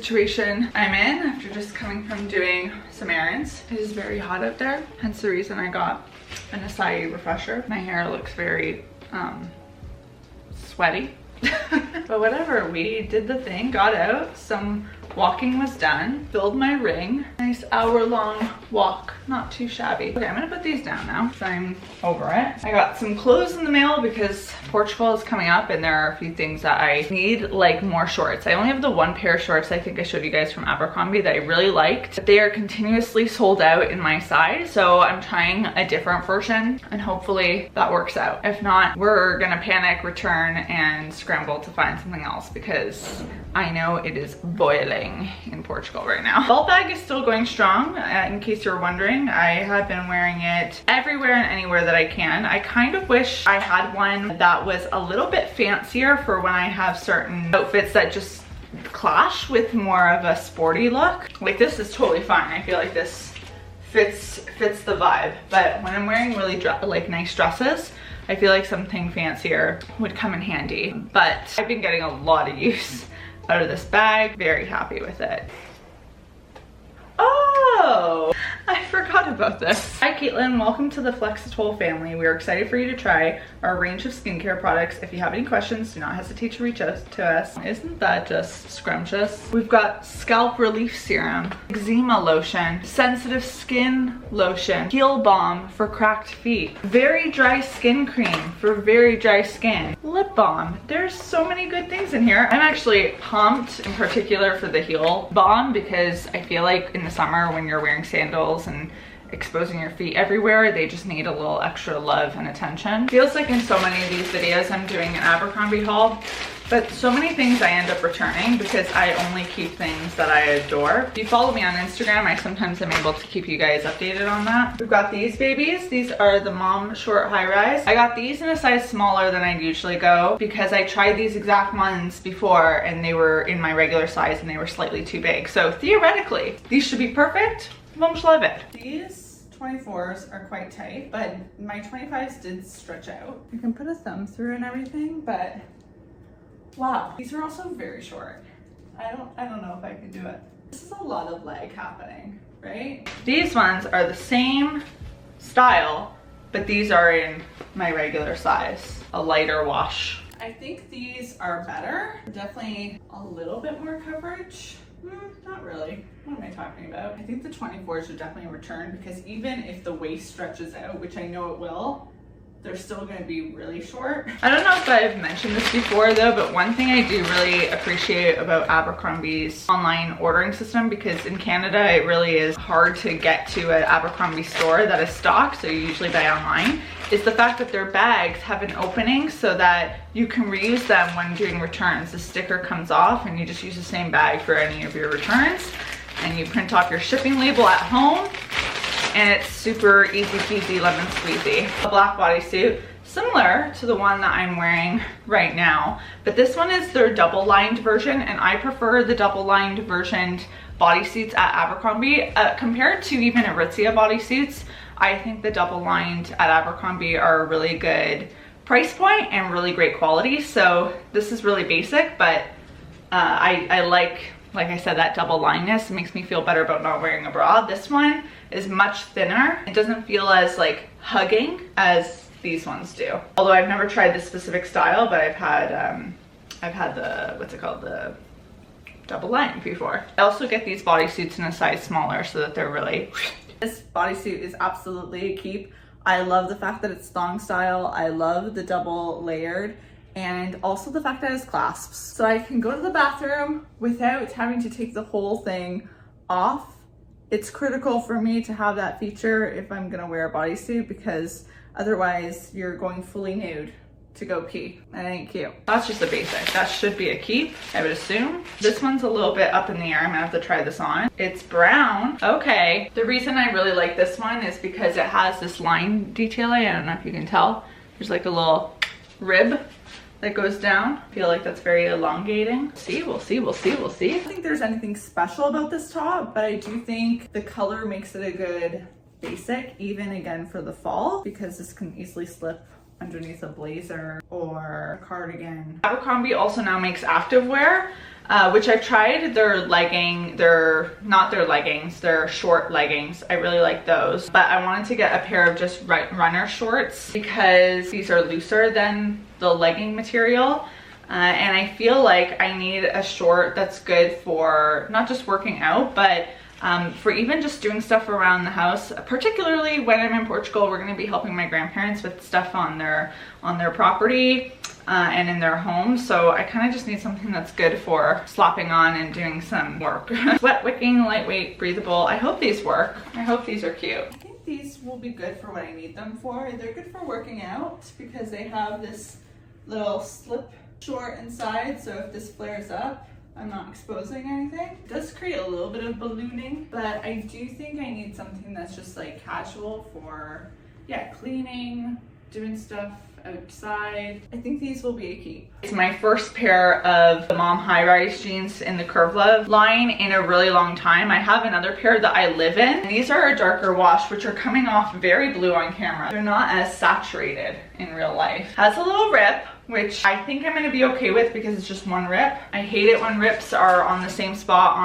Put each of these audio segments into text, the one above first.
situation I'm in after just coming from doing some errands. It is very hot out there, hence the reason I got an acai refresher. My hair looks very sweaty. But whatever, we did the thing, got out, some walking was done, filled my ring. Nice hour-long walk, not too shabby. Okay, I'm gonna put these down now because I'm over it. I got some clothes in the mail because Portugal is coming up and there are a few things that I need, like more shorts. I only have the one pair of shorts I think I showed you guys from Abercrombie that I really liked. But they are continuously sold out in my size, so I'm trying a different version and hopefully that works out. If not, we're gonna panic, return, and scramble to find something else because I know it is boiling in Portugal right now. Belt bag is still going strong. In case you're wondering, I have been wearing it everywhere and anywhere that I can. I kind of wish I had one that was a little bit fancier for when I have certain outfits that just clash with more of a sporty look. Like this is totally fine. I feel like this fits the vibe. But when I'm wearing really like nice dresses, I feel like something fancier would come in handy. But I've been getting a lot of use out of this bag. Very happy with it. Oh, I forgot about this. Hi Caitlin, welcome to the Flexitol family. We are excited for you to try our range of skincare products. If you have any questions, do not hesitate to reach out to us. Isn't that just scrumptious? We've got scalp relief serum, eczema lotion, sensitive skin lotion, heel balm for cracked feet, very dry skin cream for very dry skin, lip balm. There's so many good things in here. I'm actually pumped in particular for the heel balm because I feel like in the summer when you're wearing sandals and exposing your feet everywhere, they just need a little extra love and attention. Feels like in so many of these videos I'm doing an Abercrombie haul, but so many things I end up returning because I only keep things that I adore. If you follow me on Instagram, I sometimes am able to keep you guys updated on that. We've got these babies. These are the mom short high rise. I got these in a size smaller than I'd usually go because I tried these exact ones before and they were in my regular size and they were slightly too big. So theoretically, these should be perfect. Vamos lá ver. These 24s are quite tight, but my 25s did stretch out. You can put a thumb through and everything, but wow, these are also very short. I don't know if I could do it. This is a lot of leg happening, right? These ones are the same style, but these are in my regular size, a lighter wash. I think these are better. Definitely a little bit more coverage. Not really. What am I talking about? I think the 24s should definitely return because even if the waist stretches out, which I know it will, they're still going to be really short. I don't know if I've mentioned this before though, but one thing I do really appreciate about Abercrombie's online ordering system, because in Canada it really is hard to get to an Abercrombie store that is stocked, so you usually buy online, is the fact that their bags have an opening so that you can reuse them when doing returns. The sticker comes off and you just use the same bag for any of your returns, and you print off your shipping label at home, and it's super easy peasy lemon squeezy. A black bodysuit, similar to the one that I'm wearing right now, but this one is their double lined version, and I prefer the double lined versioned bodysuits at Abercrombie. Compared to even Aritzia bodysuits, I think the double lined at Abercrombie are a really good price point and really great quality. So this is really basic, but I like I said, that double linedness makes me feel better about not wearing a bra. This one is much thinner. It doesn't feel as like hugging as these ones do. Although I've never tried this specific style, but I've had the, what's it called, the double line before. I also get these bodysuits in a size smaller so that they're really... This bodysuit is absolutely a keep. I love the fact that it's thong style. I love the double layered, and also the fact that it has clasps. So I can go to the bathroom without having to take the whole thing off. It's critical for me to have that feature if I'm gonna wear a bodysuit, because otherwise you're going fully nude to go pee. That ain't cute. That's just a basic. That should be a keep, I would assume. This one's a little bit up in the air. I'm gonna have to try this on. It's brown. Okay. The reason I really like this one is because it has this line detailing. I don't know if you can tell. There's like a little rib that goes down. I feel like that's very elongating. See, we'll see, we'll see, we'll see. I don't think there's anything special about this top, but I do think the color makes it a good basic, even again for the fall, because this can easily slip underneath a blazer or a cardigan. Abercrombie also now makes activewear. which I've tried their not their leggings, their short leggings. I really like those, but I wanted to get a pair of just runner shorts because these are looser than the legging material. And I feel like I need a short that's good for not just working out, but for even just doing stuff around the house, particularly when I'm in Portugal. We're going to be helping my grandparents with stuff on their property and in their home. So I kind of just need something that's good for slopping on and doing some work. Sweat wicking, lightweight, breathable. I hope these work. I hope these are cute. I think these will be good for what I need them for. They're good for working out because they have this little slip short inside, so if this flares up, I'm not exposing anything. It does create a little bit of ballooning, but I do think I need something that's just like casual for, yeah, cleaning, doing stuff outside. I think these will be a keep. It's my first pair of the mom high-rise jeans in the Curve Love line in a really long time. I have another pair that I live in. And these are a darker wash, which are coming off very blue on camera. They're not as saturated in real life. Has a little rip, which I think I'm gonna be okay with because it's just one rip. I hate it when rips are on the same spot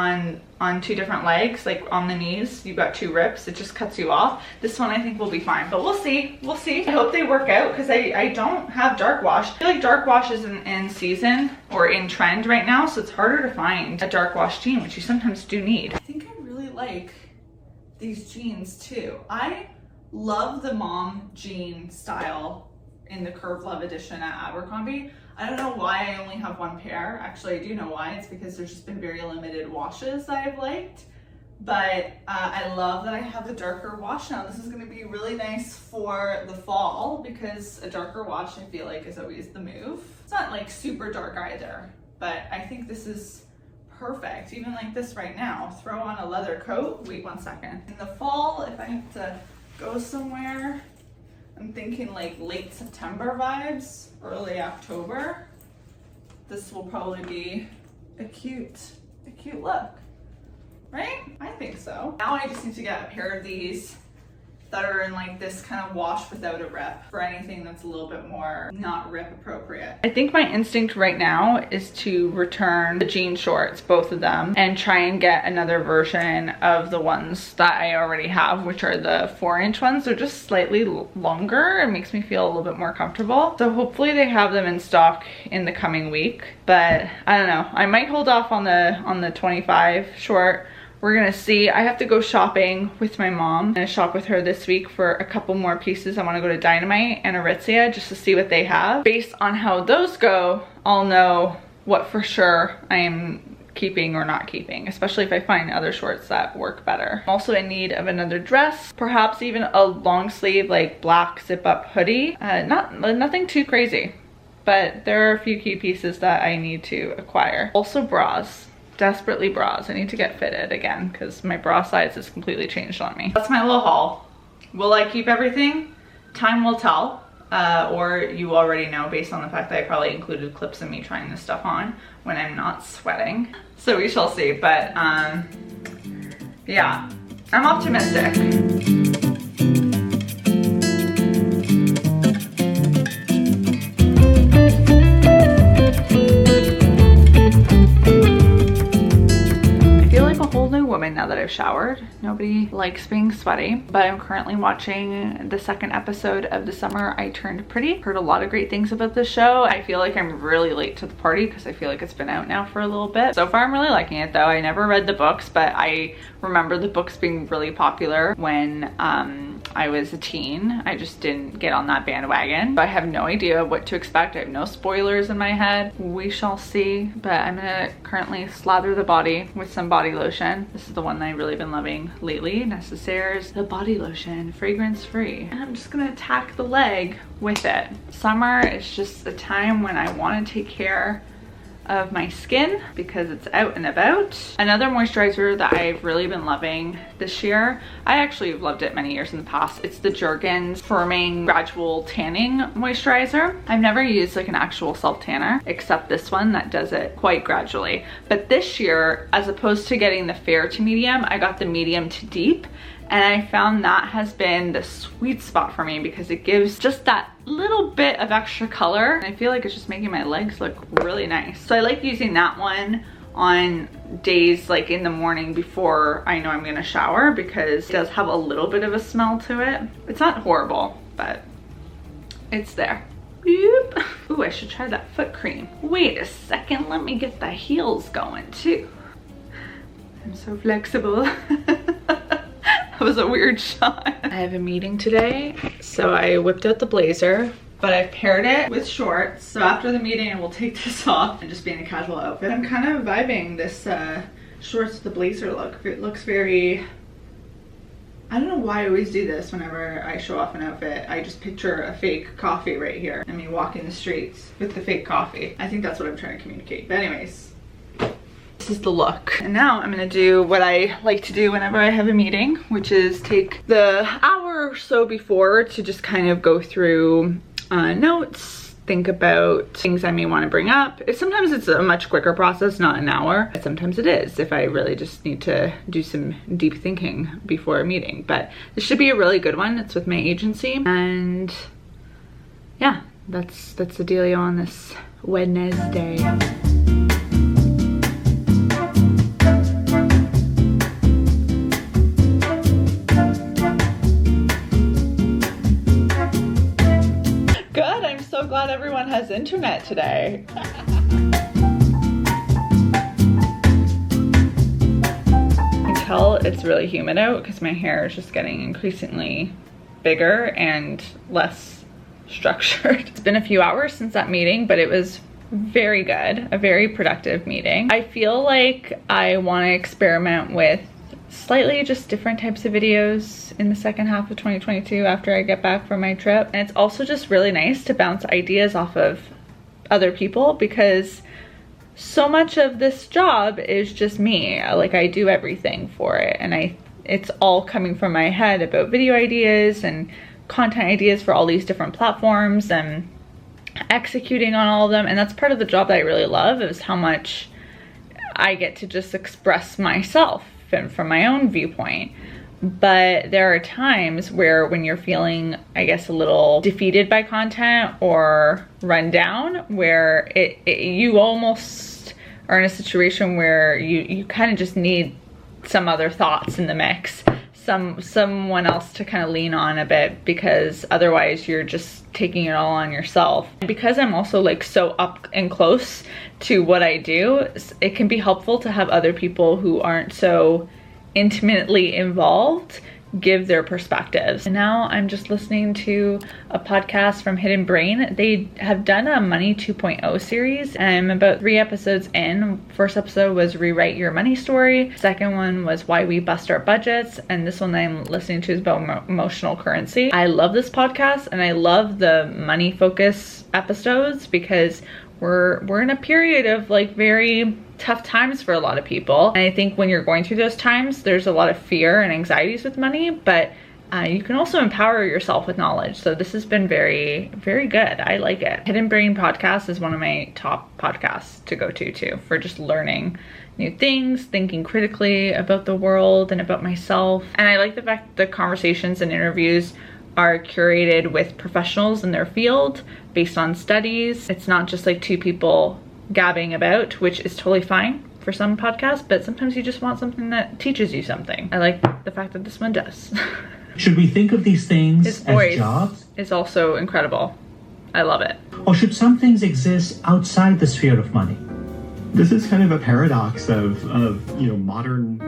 on two different legs, like on the knees. You've got two rips, it just cuts you off. This one I think will be fine, but we'll see, we'll see. I hope they work out because I don't have dark wash. I feel like dark wash is in season or in trend right now, so it's harder to find a dark wash jean, which you sometimes do need. I think I really like these jeans too. I love the mom jean style in the Curve Love edition at Abercrombie. I don't know why I only have one pair. Actually, I do know why. It's because there's just been very limited washes that I've liked. But I love that I have a darker wash now. This is gonna be really nice for the fall because a darker wash I feel like is always the move. It's not like super dark either, but I think this is perfect. Even like this right now, throw on a leather coat. Wait 1 second. In the fall, if I have to go somewhere, I'm thinking like late September vibes, early October. This will probably be a cute look, right? I think so. Now I just need to get a pair of these that are in like this kind of wash without a rip for anything that's a little bit more not rip appropriate. I think my instinct right now is to return the jean shorts, both of them, and try and get another version of the ones that I already have, which are the 4-inch ones. They're just slightly longer. It makes me feel a little bit more comfortable. So hopefully they have them in stock in the coming week, but I don't know. I might hold off on the 25 short. We're gonna see. I have to go shopping with my mom. I'm gonna shop with her this week for a couple more pieces. I wanna go to Dynamite and Aritzia just to see what they have. Based on how those go, I'll know what for sure I am keeping or not keeping, especially if I find other shorts that work better. I'm also in need of another dress, perhaps even a long sleeve like black zip up hoodie. Nothing too crazy, but there are a few key pieces that I need to acquire. Also bras. Desperately bras. I need to get fitted again because my bra size has completely changed on me. That's my little haul. Will I keep everything? Time will tell. Or you already know based on the fact that I probably included clips of me trying this stuff on when I'm not sweating. So we shall see. But yeah, I'm optimistic. Now that I've showered. Nobody likes being sweaty, but I'm currently watching the second episode of The Summer I Turned Pretty. Heard a lot of great things about this show. I feel like I'm really late to the party because I feel like it's been out now for a little bit. So far I'm really liking it though. I never read the books, but I remember the books being really popular when I was a teen. I just didn't get on that bandwagon. But I have no idea what to expect. I have no spoilers in my head. We shall see. But I'm gonna currently slather the body with some body lotion. This is the one that I've really been loving lately. Necessaire's the body lotion, fragrance free. And I'm just gonna attack the leg with it. Summer is just a time when I want to take care of my skin because it's out and about. Another moisturizer that I've really been loving this year, I actually have loved it many years in the past, it's the Jergens Firming Gradual Tanning Moisturizer. I've never used like an actual self tanner except this one that does it quite gradually. But this year, as opposed to getting the fair to medium, I got the medium to deep. And I found that has been the sweet spot for me because it gives just that little bit of extra color. And I feel like it's just making my legs look really nice. So I like using that one on days like in the morning before I know I'm gonna shower, because it does have a little bit of a smell to it. It's not horrible, but it's there. Boop. Ooh, I should try that foot cream. Wait a second, let me get the heels going too. I'm so flexible. That was a weird shot. I have a meeting today, so I whipped out the blazer, but I paired it with shorts. So after the meeting, I will take this off and just be in a casual outfit. I'm kind of vibing this shorts with the blazer look. It looks very, I don't know why I always do this whenever I show off an outfit. I just picture a fake coffee right here and me walking the streets with the fake coffee. I think that's what I'm trying to communicate. But anyways, this is the look. And now I'm gonna do what I like to do whenever I have a meeting, which is take the hour or so before to just kind of go through notes, think about things I may want to bring up. Sometimes it's a much quicker process, not an hour. But sometimes it is, if I really just need to do some deep thinking before a meeting. But this should be a really good one. It's with my agency. And yeah, that's the dealio on this Wednesday. So glad everyone has internet today. I can tell it's really humid out because my hair is just getting increasingly bigger and less structured. It's been a few hours since that meeting, but it was very good, a very productive meeting. I feel like I want to experiment with slightly just different types of videos in the second half of 2022 after I get back from my trip. And it's also just really nice to bounce ideas off of other people, because so much of this job is just me. Like, I do everything for it, and it's all coming from my head about video ideas and content ideas for all these different platforms and executing on all of them. And that's part of the job that I really love, is how much I get to just express myself from my own viewpoint. But there are times where when you're feeling, I guess, a little defeated by content or run down, where you almost are in a situation where you kind of just need some other thoughts in the mix, someone else to kind of lean on a bit, because otherwise you're just taking it all on yourself. And because I'm also like so up and close to what I do, it can be helpful to have other people who aren't so intimately involved give their perspectives. And now I'm just listening to a podcast from Hidden Brain. They have done a Money 2.0 series. I'm about 3 episodes in. First episode was Rewrite Your Money Story. Second one was Why We Bust Our Budgets. And this one that I'm listening to is about emotional currency. I love this podcast, and I love the money focus episodes, because we're in a period of like very tough times for a lot of people. And I think when you're going through those times, there's a lot of fear and anxieties with money, but you can also empower yourself with knowledge. So this has been very, very good. I like it. Hidden Brain podcast is one of my top podcasts to go to too, for just learning new things, thinking critically about the world and about myself. And I like the fact the conversations and interviews are curated with professionals in their field based on studies. It's not just like two people gabbing about, which is totally fine for some podcasts, but sometimes you just want something that teaches you something. I like the fact that this one does. Should we think of these things His voice as jobs? Is also incredible. I love it. Or should some things exist outside the sphere of money? This is kind of a paradox of modern.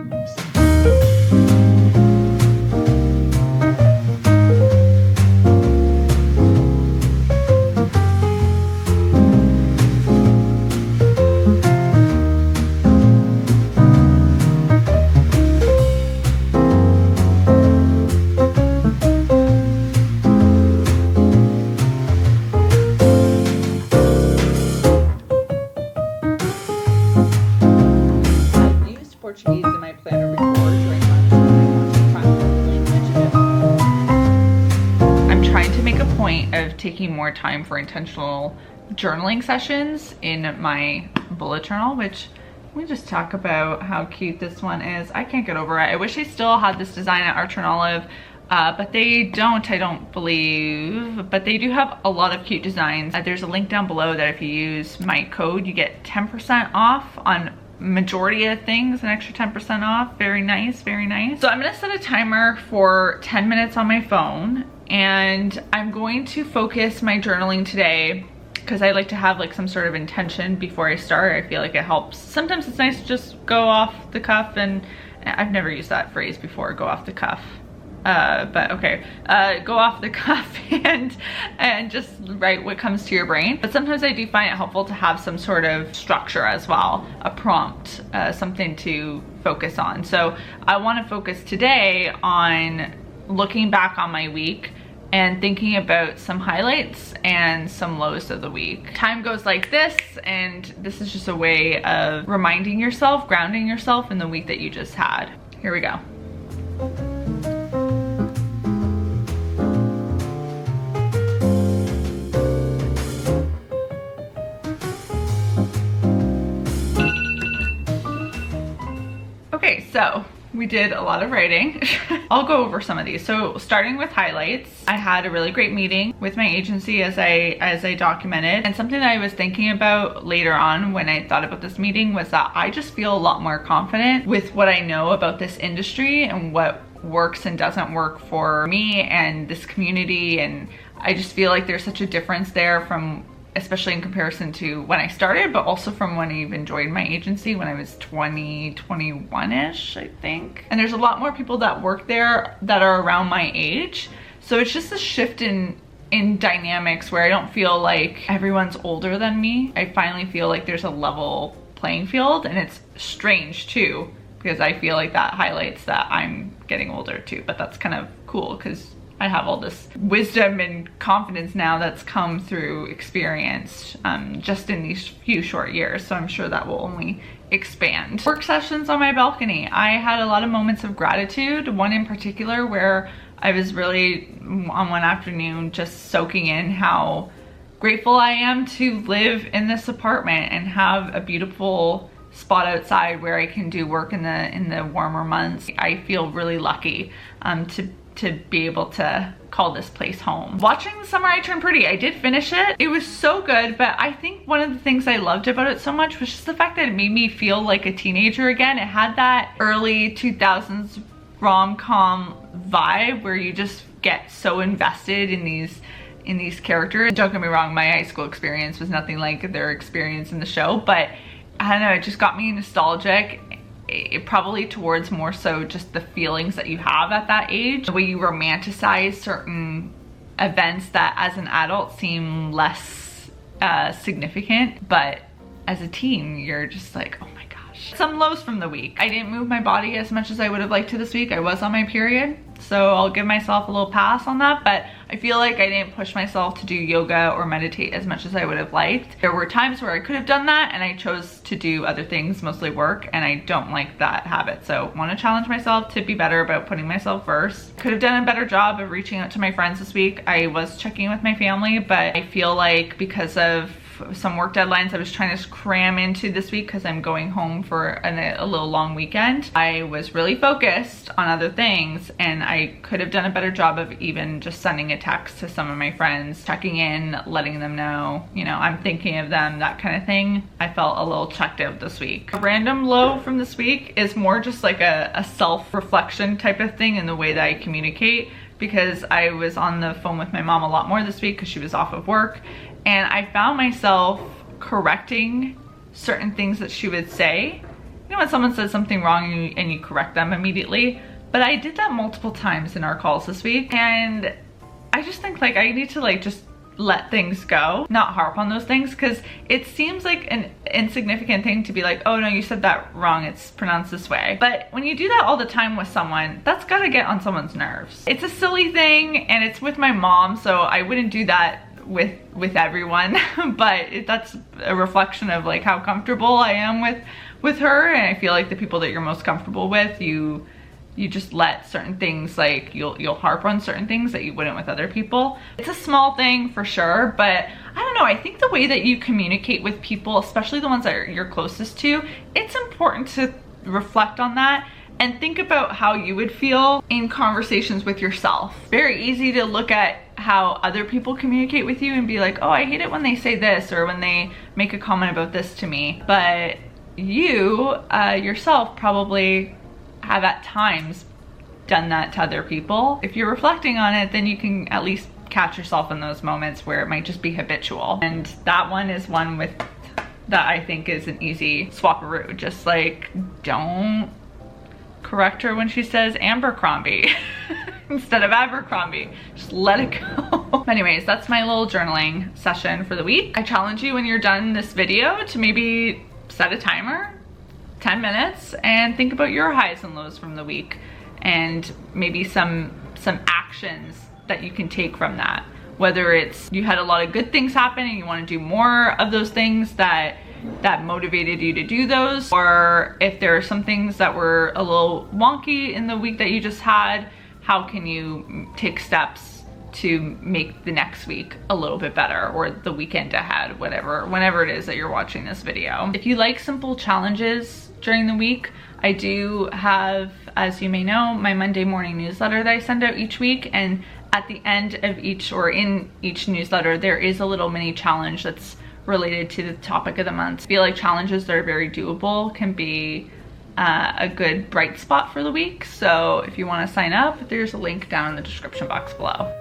Portuguese in my plan to record during lunch, but I want to practice language. I'm trying to make a point of taking more time for intentional journaling sessions in my bullet journal, which let me just talk about how cute this one is. I can't get over it. I wish I still had this design at Archer and Olive, but they don't, I don't believe, but they do have a lot of cute designs. There's a link down below that if you use my code, you get 10% off on majority of things an extra 10% off. Very nice, very nice. So I'm gonna set a timer for 10 minutes on my phone, and I'm going to focus my journaling today because I like to have like some sort of intention before I start. I feel like it helps. Sometimes it's nice to just go off the cuff, and I've never used that phrase before, go off the cuff. But okay, go off the cuff and just write what comes to your brain. But sometimes I do find it helpful to have some sort of structure as well, a prompt, something to focus on. So I want to focus today on looking back on my week and thinking about some highlights and some lows of the week. Time goes like this, and this is just a way of reminding yourself, grounding yourself in the week that you just had. Here we go. Okay, so we did a lot of writing. I'll go over some of these. So starting with highlights, I had a really great meeting with my agency as I documented. And something that I was thinking about later on when I thought about this meeting was that I just feel a lot more confident with what I know about this industry and what works and doesn't work for me and this community. And I just feel like there's such a difference there from, especially in comparison to when I started, but also from when I even joined my agency when I was 21-ish, I think. And there's a lot more people that work there that are around my age. So it's just a shift in dynamics where I don't feel like everyone's older than me. I finally feel like there's a level playing field, and it's strange too, because I feel like that highlights that I'm getting older too, but that's kind of cool because I have all this wisdom and confidence now that's come through experience just in these few short years. So I'm sure that will only expand. Work sessions on my balcony. I had a lot of moments of gratitude. One in particular where I was really on one afternoon just soaking in how grateful I am to live in this apartment and have a beautiful spot outside where I can do work in the warmer months. I feel really lucky to be able to call this place home. Watching The Summer I Turned Pretty, I did finish it. It was so good, but I think one of the things I loved about it so much was just the fact that it made me feel like a teenager again. It had that early 2000s rom-com vibe where you just get so invested in these characters. Don't get me wrong, my high school experience was nothing like their experience in the show, but I don't know, it just got me nostalgic. It probably towards more so just the feelings that you have at that age, the way you romanticize certain events that as an adult seem less significant, but as a teen you're just like, oh my gosh. Some lows from the week. I didn't move my body as much as I would have liked to this week. I was on my period, so I'll give myself a little pass on that, but I feel like I didn't push myself to do yoga or meditate as much as I would have liked. There were times where I could have done that and I chose to do other things, mostly work, and I don't like that habit. So want to challenge myself to be better about putting myself first. Could have done a better job of reaching out to my friends this week. I was checking in with my family, but I feel like because of some work deadlines I was trying to cram into this week because I'm going home for a little long weekend, I was really focused on other things, and I could have done a better job of even just sending a text to some of my friends, checking in, letting them know, you know, I'm thinking of them, that kind of thing. I felt a little checked out this week. A random low from this week is more just like a self-reflection type of thing in the way that I communicate, because I was on the phone with my mom a lot more this week because she was off of work, and I found myself correcting certain things that she would say. You know when someone says something wrong and you correct them immediately? But I did that multiple times in our calls this week, and I just think like I need to like just let things go, not harp on those things, because it seems like an insignificant thing to be like, oh no, you said that wrong, it's pronounced this way. But when you do that all the time with someone, that's gotta get on someone's nerves. It's a silly thing, and it's with my mom, so I wouldn't do that with everyone, but that's a reflection of like how comfortable I am with her, and I feel like the people that you're most comfortable with, you just let certain things, like you'll harp on certain things that you wouldn't with other people. It's a small thing for sure, but I don't know, I think the way that you communicate with people, especially the ones that you're closest to, it's important to reflect on that and think about how you would feel in conversations with yourself. Very easy to look at how other people communicate with you and be like, oh, I hate it when they say this or when they make a comment about this to me. But you yourself probably have at times done that to other people. If you're reflecting on it, then you can at least catch yourself in those moments where it might just be habitual. And that one is one with that I think is an easy swap-a-roo. Just like, don't correct her when she says Abercrombie instead of Abercrombie. Just let it go. Anyways, that's my little journaling session for the week. I challenge you when you're done this video to maybe set a timer, 10 minutes, and think about your highs and lows from the week and maybe some actions that you can take from that. Whether it's you had a lot of good things happen and you want to do more of those things that motivated you to do those, or if there are some things that were a little wonky in the week that you just had, how can you take steps to make the next week a little bit better, or the weekend ahead, whenever it is that you're watching this video. If you like simple challenges during the week, I do have, as you may know, my Monday morning newsletter that I send out each week, and at the end of each, or in each newsletter, there is a little mini challenge that's related to the topic of the month. I feel like challenges that are very doable can be a good bright spot for the week. So if you want to sign up, there's a link down in the description box below.